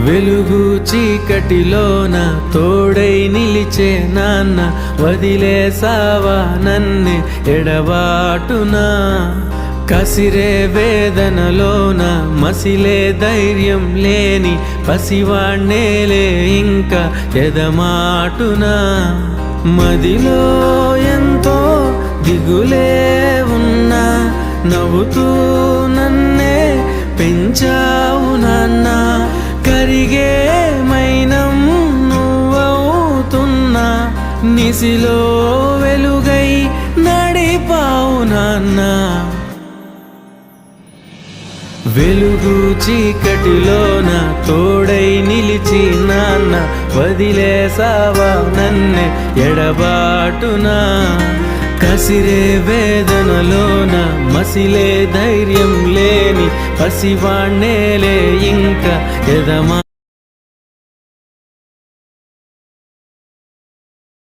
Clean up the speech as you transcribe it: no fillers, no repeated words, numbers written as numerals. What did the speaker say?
వెలుగు చీకటిలోన తోడై నిలిచే నాన్న, వదిలేసావా నన్నే ఎడబాటునా. కసిరే వేదనలోన మసిలే ధైర్యం లేని పసివాణ్ణేలే ఇంకా ఎదమాటునా. మదిలో ఎంతో దిగులే ఉన్నా, నవ్వుతూ నన్నే పెంచావు నాన్న. కరిగే మైనం నువ్వవుతున్నా, నిసిలో వెలుగై నడిపావు నాన్న. వెలుగు చీకటిలోన తోడై నిలిచి నాన్న, వదిలేసావా నన్నే ఎడబాటునా. కసిరే వేదనలోన మసిలే ధైర్యం లేని పసివాణ్ణేలే ఇంకా ఎదమా.